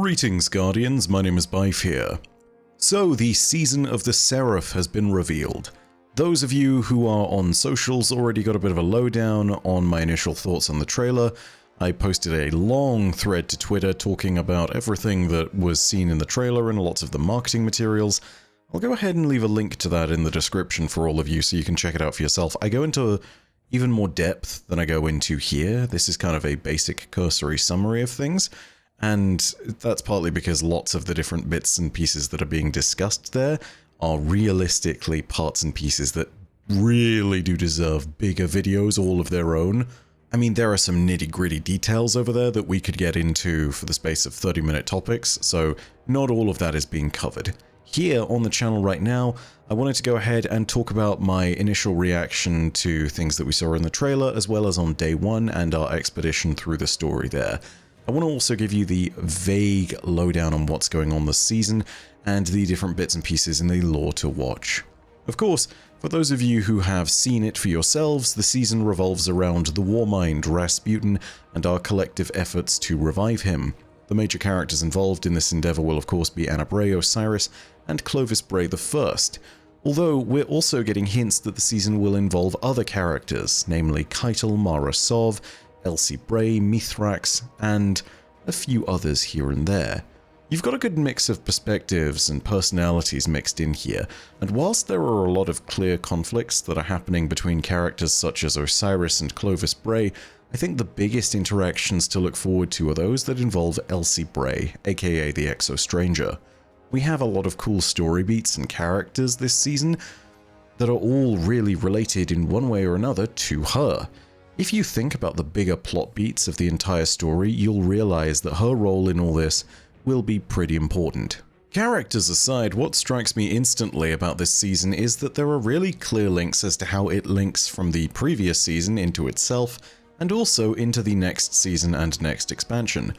Greetings, Guardians, my name is Bife here. So, the Season of the Seraph has been revealed. Those of you who are on socials already got a bit of a lowdown on my initial thoughts on the trailer. I posted a long thread to Twitter talking about everything that was seen in the trailer and lots of the marketing materials. I'll go ahead and leave a link to that in the description for all of you so you can check it out for yourself. I go into even more depth than I go into here. This is kind of a basic cursory summary of things. And that's partly because lots of the different bits and pieces that are being discussed there are realistically parts and pieces that really do deserve bigger videos all of their own. I mean, there are some nitty-gritty details over there that we could get into for the space of 30-minute topics, so not all of that is being covered. Here on the channel right now, I wanted to go ahead and talk about my initial reaction to things that we saw in the trailer, as well as on day one and our expedition through the story there. I want to also give you the vague lowdown on what's going on this season and the different bits and pieces in the lore to watch. Of course, for those of you who have seen it for yourselves, the season revolves around the Warmind Rasputin and our collective efforts to revive him. The major characters involved in this endeavor will of course be Anna Bray, Osiris, and Clovis Bray I. Although we're also getting hints that the season will involve other characters, namely Keitel, Mara Sov, Elsie Bray, Mithrax, and a few others here and there. You've got a good mix of perspectives and personalities mixed in here, and whilst there are a lot of clear conflicts that are happening between characters such as Osiris and Clovis Bray, I think the biggest interactions to look forward to are those that involve Elsie Bray, aka the Exo Stranger. We have a lot of cool story beats and characters this season that are all really related in one way or another to her. If you think about the bigger plot beats of the entire story, you'll realize that her role in all this will be pretty important. Characters aside, what strikes me instantly about this season is that there are really clear links as to how it links from the previous season into itself, and also into the next season and next expansion.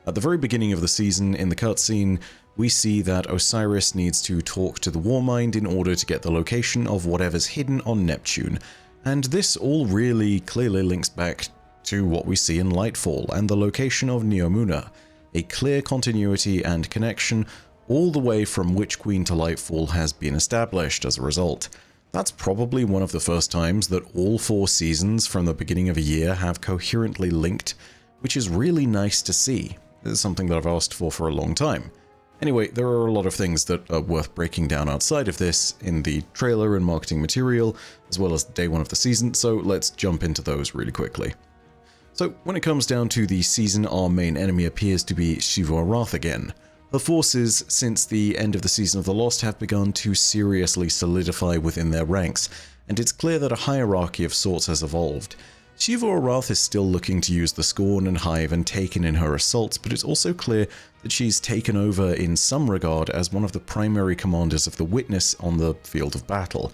At the very beginning of the season, in the cutscene, we see that Osiris needs to talk to the Warmind in order to get the location of whatever's hidden on Neptune. And this all really clearly links back to what we see in Lightfall and the location of Neomuna, a clear continuity and connection all the way from Witch Queen to Lightfall has been established as a result. That's probably one of the first times that all 4 seasons from the beginning of a year have coherently linked, which is really nice to see. It's something that I've asked for a long time. Anyway, there are a lot of things that are worth breaking down outside of this in the trailer and marketing material, as well as day 1 of the season, so let's jump into those really quickly. So, when it comes down to the season, our main enemy appears to be Xivu Arath again. Her forces, since the end of the Season of the Lost, have begun to seriously solidify within their ranks, and it's clear that a hierarchy of sorts has evolved. Xivu Arath is still looking to use the Scorn and Hive and taken in her assaults, but it's also clear that she's taken over in some regard as one of the primary commanders of the Witness on the field of battle.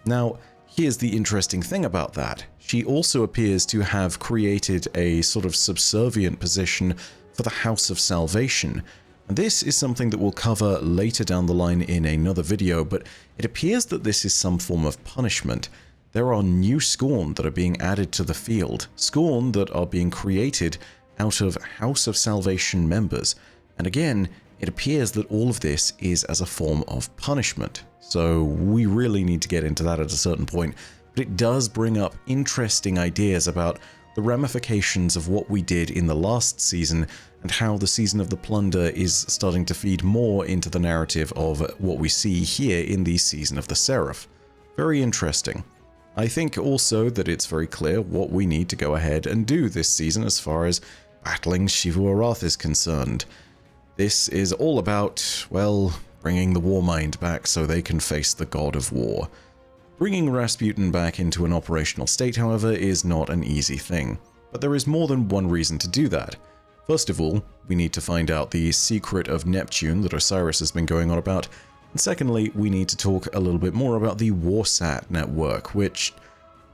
Now, here's the interesting thing about that. She also appears to have created a sort of subservient position for the House of Salvation. And this is something that we'll cover later down the line in another video, but it appears that this is some form of punishment. There are new Scorn that are being added to the field, Scorn that are being created out of House of Salvation members. And again, it appears that all of this is as a form of punishment. So we really need to get into that at a certain point, but it does bring up interesting ideas about the ramifications of what we did in the last season and how the Season of the Plunder is starting to feed more into the narrative of what we see here in the Season of the Seraph. Very interesting. I think also that it's very clear what we need to go ahead and do this season as far as battling Xivu Arath is concerned. This is all about, well, bringing the Warmind back so they can face the God of War. Bringing Rasputin back into an operational state, however, is not an easy thing, but there is more than one reason to do that. First of all, we need to find out the secret of Neptune that Osiris has been going on about, and secondly, we need to talk a little bit more about the Warsat network, which,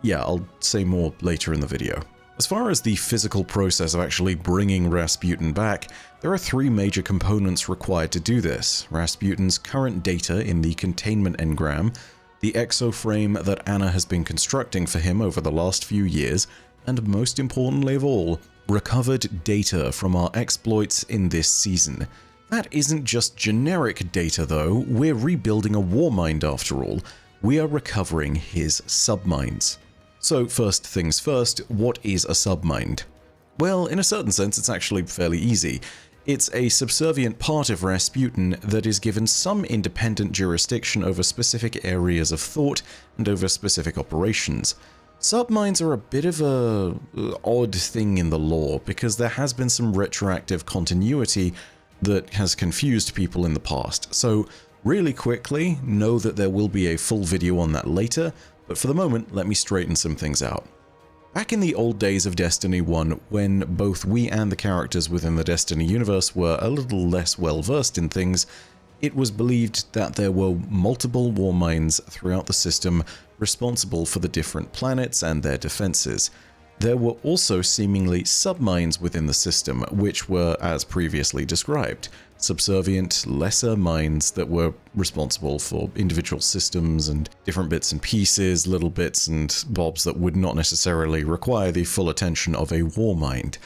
yeah, I'll say more later in the video. As far as the physical process of actually bringing Rasputin back, there are 3 major components required to do this: Rasputin's current data in the containment engram, the exoframe that Anna has been constructing for him over the last few years, and most importantly of all, recovered data from our exploits in this season. That isn't just generic data though, we're rebuilding a Warmind after all. We are recovering his subminds. So first things first, what is a submind? Well, in a certain sense it's actually fairly easy. It's a subservient part of Rasputin that is given some independent jurisdiction over specific areas of thought and over specific operations. Subminds are a bit of a odd thing in the lore because there has been some retroactive continuity that has confused people in the past. So really quickly, know that there will be a full video on that later, but for the moment, let me straighten some things out. Back in the old days of Destiny 1, when both we and the characters within the Destiny universe were a little less well versed in things, it was believed that there were multiple Warminds throughout the system responsible for the different planets and their defenses. There were also seemingly subminds within the system, which were, as previously described, subservient, lesser minds that were responsible for individual systems and different bits and pieces, little bits and bobs that would not necessarily require the full attention of a Warmind.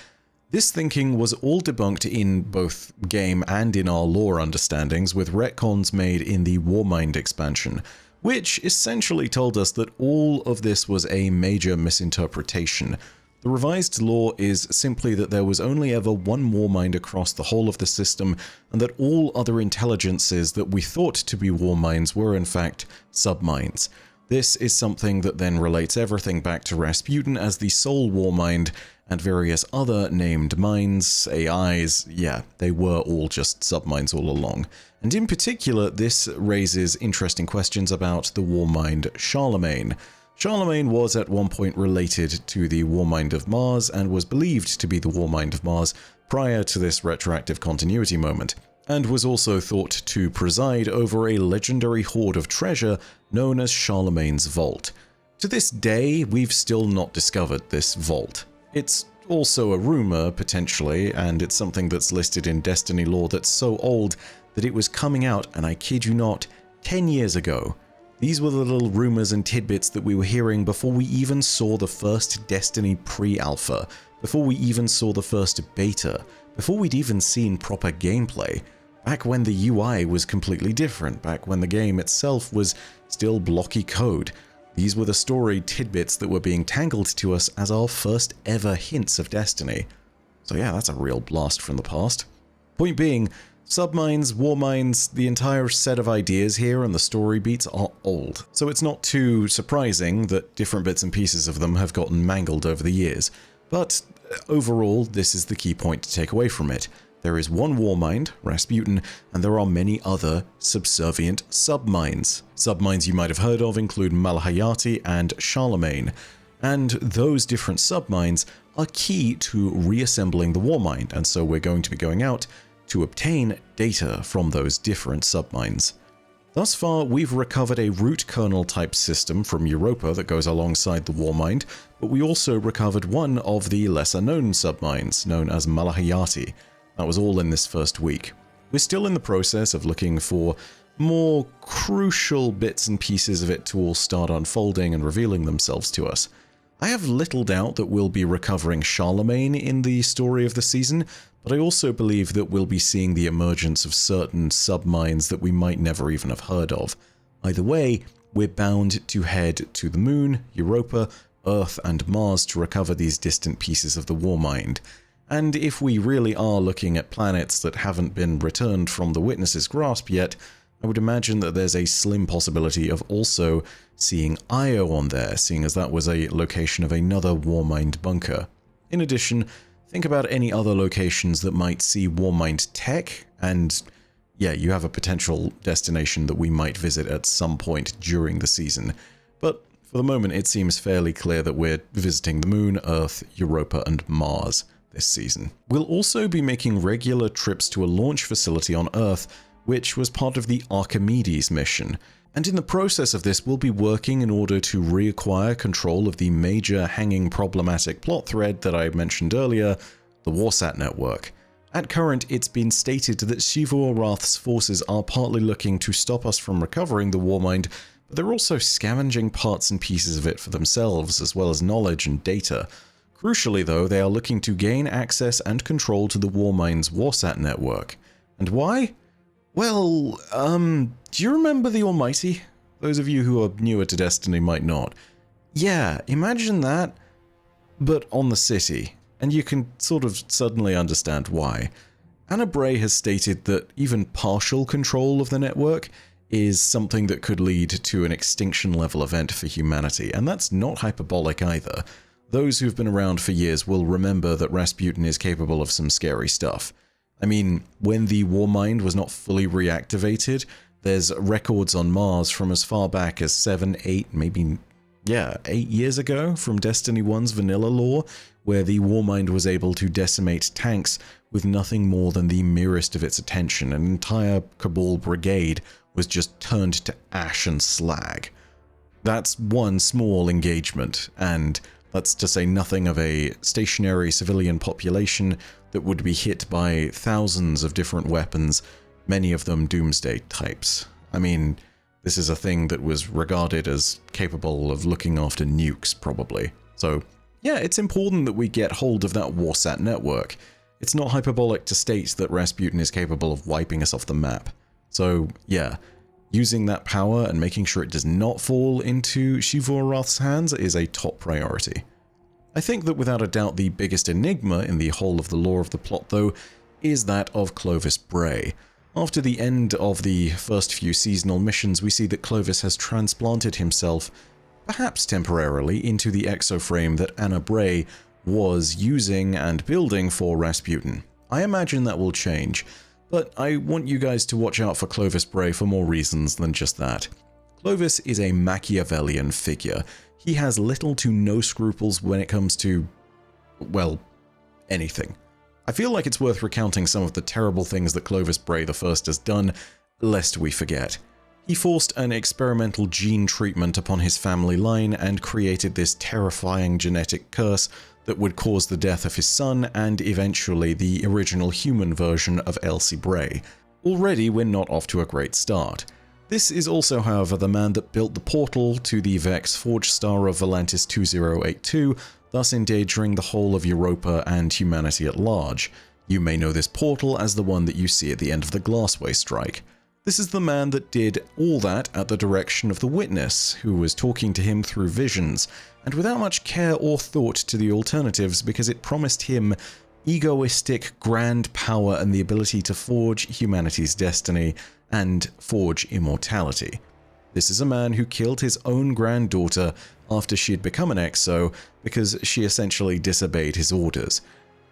This thinking was all debunked in both game and in our lore understandings with retcons made in the Warmind expansion, which essentially told us that all of this was a major misinterpretation. The revised lore is simply that there was only ever one Warmind across the whole of the system, and that all other intelligences that we thought to be Warminds were in fact subminds. This is something that then relates everything back to Rasputin as the sole Warmind, and various other named minds, AIs, yeah, they were all just subminds all along. And in particular, this raises interesting questions about the Warmind Charlemagne. Charlemagne was at one point related to the Warmind of Mars and was believed to be the Warmind of Mars prior to this retroactive continuity moment, and was also thought to preside over a legendary hoard of treasure known as Charlemagne's Vault. To this day, we've still not discovered this vault. It's also a rumor, potentially, and it's something that's listed in Destiny lore that's so old that it was coming out, and I kid you not, 10 years ago. These were the little rumors and tidbits that we were hearing before we even saw the first Destiny pre-alpha, before we even saw the first beta, before we'd even seen proper gameplay, back when the UI was completely different, back when the game itself was still blocky code. These were the story tidbits that were being tangled to us as our first ever hints of Destiny. So yeah, that's a real blast from the past. Point being, subminds, warminds, the entire set of ideas here and the story beats are old, so it's not too surprising that different bits and pieces of them have gotten mangled over the years. But overall, this is the key point to take away from it. There is one Warmind, Rasputin, and there are many other subservient subminds. Subminds you might have heard of include Malahayati and Charlemagne, and those different subminds are key to reassembling the Warmind, and so we're going to be going out to obtain data from those different subminds. Thus far, we've recovered a root kernel type system from Europa that goes alongside the Warmind, but we also recovered one of the lesser known subminds, known as Malahayati. That was all in this first week. We're still in the process of looking for more crucial bits and pieces of it to all start unfolding and revealing themselves to us. I have little doubt that we'll be recovering Charlemagne in the story of the season, but I also believe that we'll be seeing the emergence of certain subminds that we might never even have heard of. Either way, we're bound to head to the Moon, Europa, Earth, and Mars to recover these distant pieces of the Warmind. And if we really are looking at planets that haven't been returned from the Witness's grasp yet, I would imagine that there's a slim possibility of also seeing Io on there, seeing as that was a location of another Warmind bunker. In addition, think about any other locations that might see Warmind tech, and yeah, you have a potential destination that we might visit at some point during the season. But for the moment, it seems fairly clear that we're visiting the Moon, Earth, Europa, and Mars this season. We'll also be making regular trips to a launch facility on Earth, which was part of the Archimedes mission. And in the process of this, we'll be working in order to reacquire control of the major hanging problematic plot thread that I mentioned earlier, the Warsat network. At current, it's been stated that Xivu Arath's forces are partly looking to stop us from recovering the Warmind, but they're also scavenging parts and pieces of it for themselves, as well as knowledge and data. Crucially though, they are looking to gain access and control to the Warmind's Warsat network. And why? Well, do you remember the Almighty? Those of you who are newer to Destiny might not. Yeah, imagine that, but on the city, and you can sort of suddenly understand why. Ana Bray has stated that even partial control of the network is something that could lead to an extinction-level event for humanity, and that's not hyperbolic either. Those who've been around for years will remember that Rasputin is capable of some scary stuff. I mean, when the Warmind was not fully reactivated, there's records on Mars from as far back as 7, 8, maybe, 8 years ago from Destiny 1's vanilla lore, where the Warmind was able to decimate tanks with nothing more than the merest of its attention. An entire Cabal brigade was just turned to ash and slag. That's one small engagement, and that's to say nothing of a stationary civilian population that would be hit by thousands of different weapons, many of them doomsday types. I mean, this is a thing that was regarded as capable of looking after nukes, probably. So, yeah, it's important that we get hold of that Warsat network. It's not hyperbolic to state that Rasputin is capable of wiping us off the map. So, yeah, using that power and making sure it does not fall into Xivu-Arath's hands is a top priority. I think that without a doubt the biggest enigma in the whole of the lore of the plot, though, is that of Clovis Bray. After the end of the first few seasonal missions, we see that Clovis has transplanted himself, perhaps temporarily, into the exoframe that Ana Bray was using and building for Rasputin. I imagine that will change, but I want you guys to watch out for Clovis Bray for more reasons than just that. Clovis is a Machiavellian figure. He has little to no scruples when it comes to, well, anything. I feel like it's worth recounting some of the terrible things that Clovis Bray I has done, lest we forget. He forced an experimental gene treatment upon his family line and created this terrifying genetic curse that would cause the death of his son and eventually the original human version of Elsie Bray. Already we're not off to a great start. This is also, however, the man that built the portal to the Vex Forge Star of Volantis 2082, thus endangering the whole of Europa and humanity at large. You may know this portal as the one that you see at the end of the Glassway strike. This is the man that did all that at the direction of the Witness, who was talking to him through visions, and without much care or thought to the alternatives because it promised him egoistic, grand power and the ability to forge humanity's destiny and forge immortality. This is a man who killed his own granddaughter after she had become an Exo because she essentially disobeyed his orders.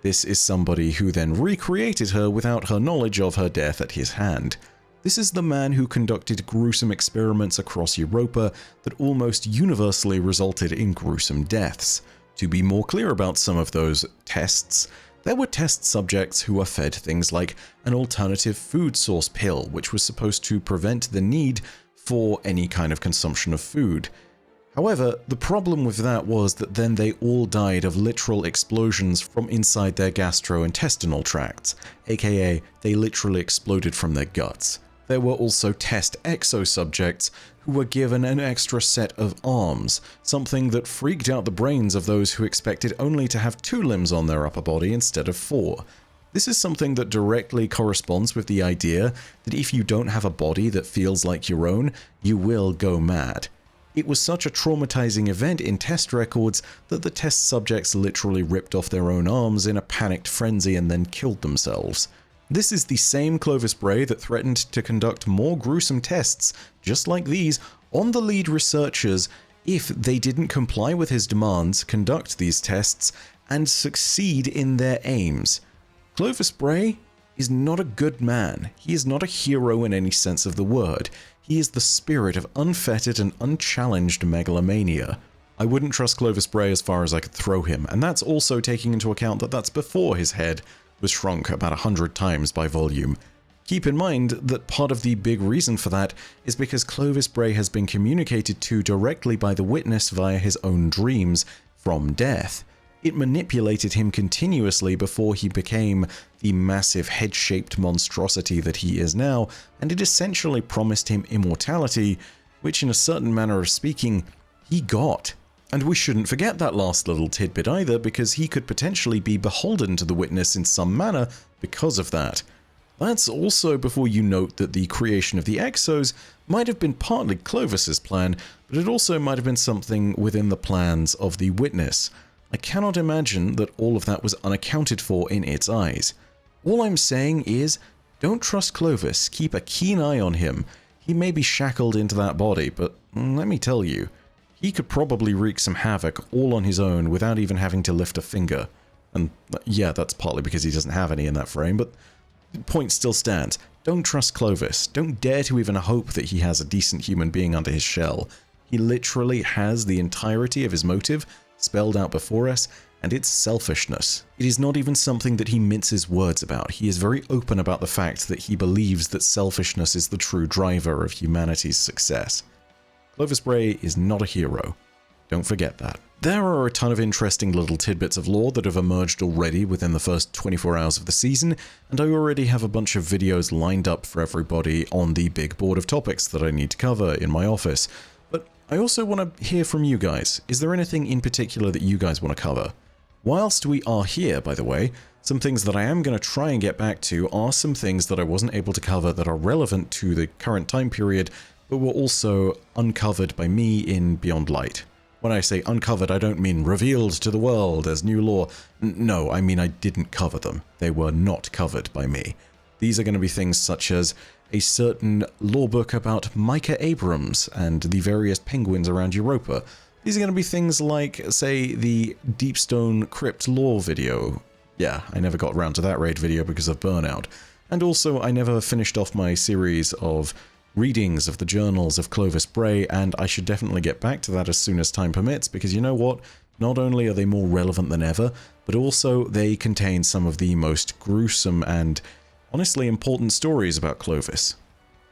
This is somebody who then recreated her without her knowledge of her death at his hand. This is the man who conducted gruesome experiments across Europa that almost universally resulted in gruesome deaths. To be more clear about some of those tests, there were test subjects who were fed things like an alternative food source pill, which was supposed to prevent the need for any kind of consumption of food. However, the problem with that was that then they all died of literal explosions from inside their gastrointestinal tracts, aka they literally exploded from their guts. There were also test exo-subjects who were given an extra set of arms, something that freaked out the brains of those who expected only to have 2 limbs on their upper body instead of 4. This is something that directly corresponds with the idea that if you don't have a body that feels like your own, you will go mad. It was such a traumatizing event in test records that the test subjects literally ripped off their own arms in a panicked frenzy and then killed themselves. This is the same Clovis Bray that threatened to conduct more gruesome tests, just like these, on the lead researchers if they didn't comply with his demands, conduct these tests, and succeed in their aims. Clovis Bray is not a good man. He is not a hero in any sense of the word. He is the spirit of unfettered and unchallenged megalomania. I wouldn't trust Clovis Bray as far as I could throw him, and that's also taking into account that that's before his head was shrunk about 100 times by volume. Keep in mind that part of the big reason for that is because Clovis Bray has been communicated to directly by the Witness via his own dreams from death. It manipulated him continuously before he became the massive head-shaped monstrosity that he is now, and it essentially promised him immortality, which in a certain manner of speaking, he got. And we shouldn't forget that last little tidbit either, because he could potentially be beholden to the Witness in some manner because of that. That's also before you note that the creation of the Exos might have been partly Clovis's plan, but it also might have been something within the plans of the Witness. I cannot imagine that all of that was unaccounted for in its eyes. All I'm saying is, don't trust Clovis, keep a keen eye on him. He may be shackled into that body, but let me tell you, he could probably wreak some havoc all on his own without even having to lift a finger. And yeah, that's partly because he doesn't have any in that frame, but the point still stands. Don't trust Clovis. Don't dare to even hope that he has a decent human being under his shell. He literally has the entirety of his motive spelled out before us, and it's selfishness. It is not even something that he minces words about. He is very open about the fact that he believes that selfishness is the true driver of humanity's success. Clovis Bray is not a hero. Don't forget that. There are a ton of interesting little tidbits of lore that have emerged already within the first 24 hours of the season, and I already have a bunch of videos lined up for everybody on the big board of topics that I need to cover in my office. But I also want to hear from you guys. Is there anything in particular that you guys want to cover? Whilst we are here, by the way, some things that I am going to try and get back to are some things that I wasn't able to cover that are relevant to the current time period, but were also uncovered by me in Beyond Light. When I say uncovered, I don't mean revealed to the world as new lore. No, I mean I didn't cover them. They were not covered by me. These are going to be things such as a certain lore book about Micah Abrams and the various penguins around Europa. These are going to be things like, say, the Deepstone Crypt lore video. Yeah, I never got around to that raid video because of burnout. And also, I never finished off my series of readings of the journals of Clovis Bray, and I should definitely get back to that as soon as time permits, because you know what? Not only are they more relevant than ever, but also they contain some of the most gruesome and honestly important stories about Clovis.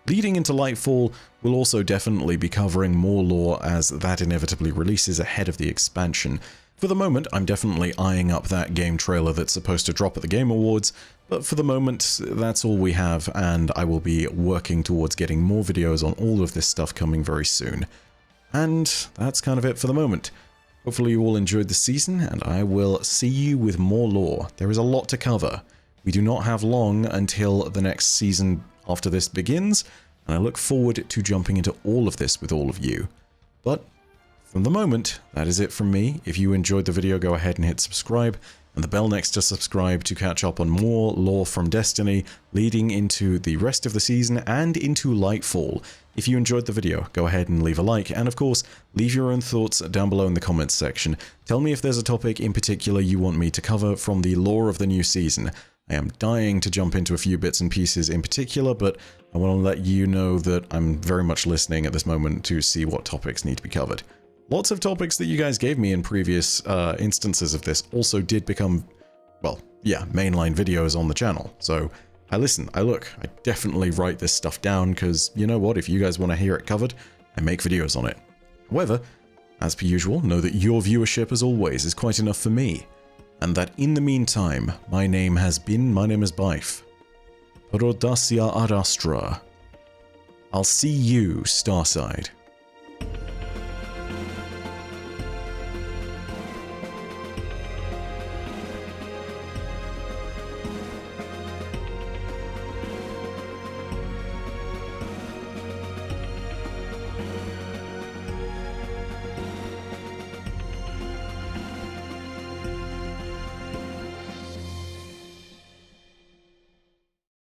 Leading into Lightfall, we'll also definitely be covering more lore as that inevitably releases ahead of the expansion. For the moment, I'm definitely eyeing up that game trailer that's supposed to drop at the Game Awards, but for the moment, that's all we have, and I will be working towards getting more videos on all of this stuff coming very soon. And that's kind of it for the moment. Hopefully you all enjoyed the season, and I will see you with more lore. There is a lot to cover. We do not have long until the next season after this begins, and I look forward to jumping into all of this with all of you. But from the moment, that is it from me. If you enjoyed the video, go ahead and hit subscribe, and the bell next to subscribe to catch up on more lore from Destiny, leading into the rest of the season and into Lightfall. If you enjoyed the video, go ahead and leave a like, and of course, leave your own thoughts down below in the comments section. Tell me if there's a topic in particular you want me to cover from the lore of the new season. I am dying to jump into a few bits and pieces in particular, but I want to let you know that I'm very much listening at this moment to see what topics need to be covered. Lots of topics that you guys gave me in previous instances of this also did become, well, yeah, mainline videos on the channel. So I listen, I look, I definitely write this stuff down because, you know what, if you guys want to hear it covered, I make videos on it. However, as per usual, know that your viewership, as always, is quite enough for me. And that in the meantime, my name is Bife. Rodacia Arastra. I'll see you, Starside.